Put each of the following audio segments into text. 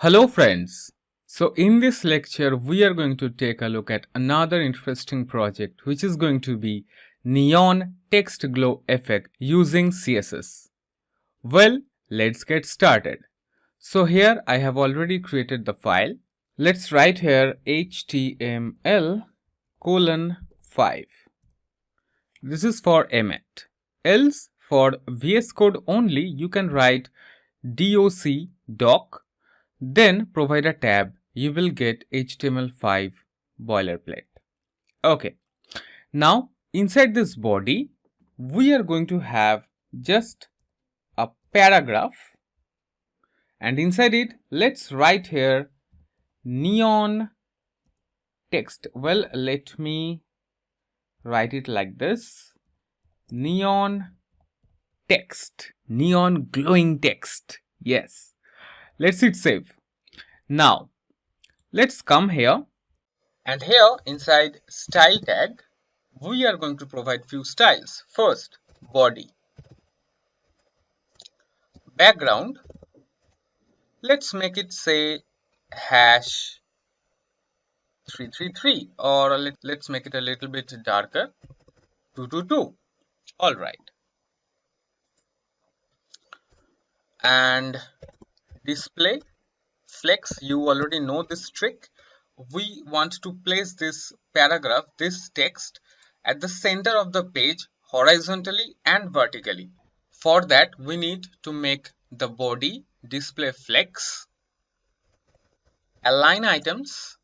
Hello friends. So in this lecture we are going to take a look at another interesting project which is going to be neon text glow effect using CSS. Well, let's get started. So here I have already created the file. Let's write here HTML:5. This is for Emmet. Else for VS Code only you can write doc. Then provide a tab, you will get HTML5 boilerplate. Okay, now inside this body, we are going to have just a paragraph, and inside it, let's write here neon text. Well, let me write it like this: neon text, neon glowing text. Yes, let's hit save. Now, let's come here. And here inside style tag, we are going to provide few styles. First, body, background. Let's make it say hash 333, or let's make it a little bit darker, 222. All right. And display flex, you already know this trick. We want to place this paragraph, this text, at the center of the page horizontally and vertically. For that, we need to make the body display flex, align items,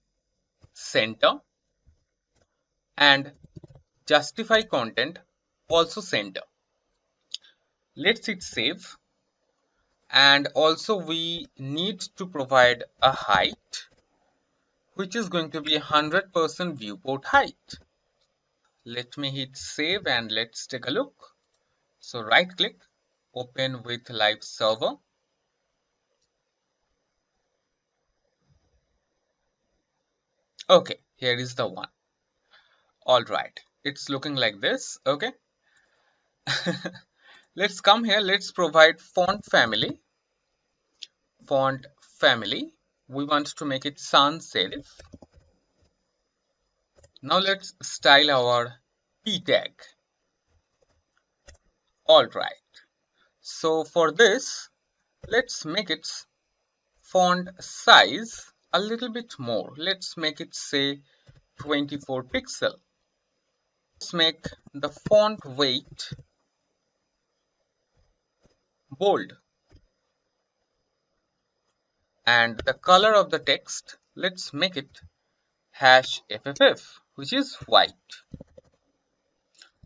center, and justify content also center. Let's hit save. And also we need to provide a height, which is going to be 100% viewport height. Let me hit save and let's take a look. So right click, open with live server. Okay, here is the one. All right, it's looking like this. Okay. Let's come here. Let's provide font family. Font family. We want to make it sans serif. Now let's style our p tag. All right. So for this, let's make its font size a little bit more. Let's make it say 24 pixel. Let's make the font weight bold. And the color of the text, let's make it hash FFF, which is white.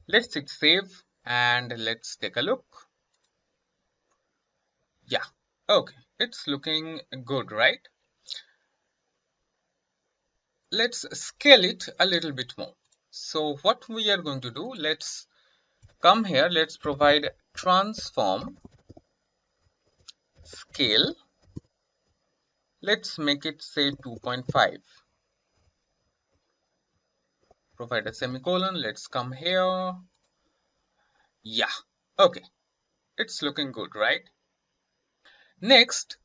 Let's hit save and let's take a look. Yeah, okay, it's looking good, right? Let's scale it a little bit more. So what we are going to do, let's come here, let's provide transform scale. Let's make it say 2.5. Provide a semicolon. Let's come here. Yeah, okay, it's looking good, right? Next,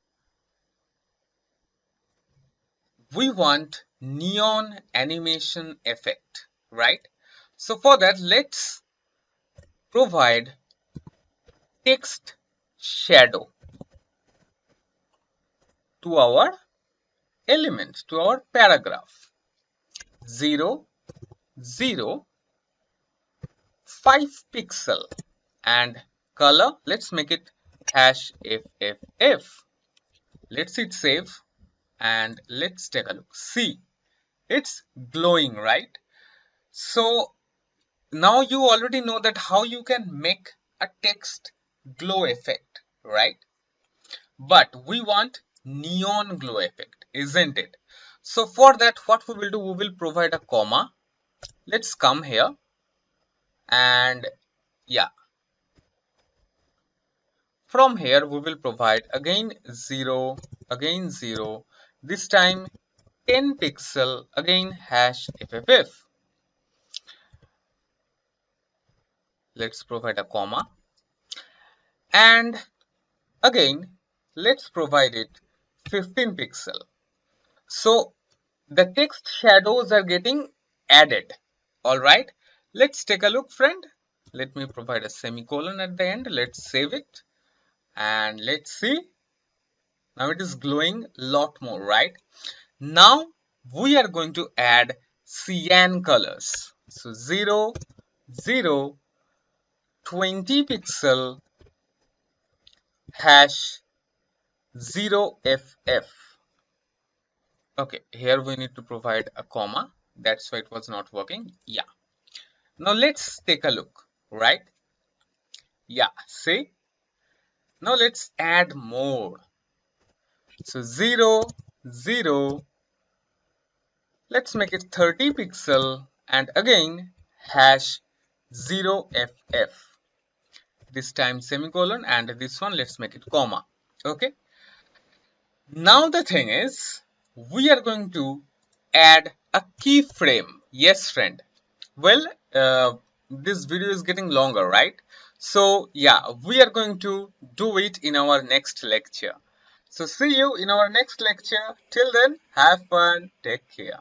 we want neon animation effect, right? So for that, let's provide text shadow to our element, to our paragraph. 0, 0, 5 pixel, and color, let's make it hash FFF. Let's hit save and let's take a look. See, it's glowing, right? So now you already know that how you can make a text glow effect, right? But we want neon glow effect, isn't it? So for that, what we will do, we will provide a comma. Let's come here and yeah, from here we will provide again 0, again 0, this time 10 pixel, again hash FFF. Let's provide a comma and again let's provide it 15 pixel. So the text shadows are getting added. Alright, let's take a look, friend. Let me provide a semicolon at the end. Let's save it and let's see. Now it is glowing a lot more, right? Now we are going to add cyan colors. So 0, 0, 20 pixel hash 0FF. Okay, here we need to provide a comma. That's why it was not working. Yeah. Now let's take a look, right? Yeah, see? Now let's add more. So 0, 0, let's make it 30 pixel and again hash 0FF. This time semicolon and this one let's make it comma. Okay. Now the thing is, we are going to add a keyframe. Yes, friend. Well, this video is getting longer, right? So yeah, we are going to do it in our next lecture. So see you in our next lecture. Till then, have fun. Take care.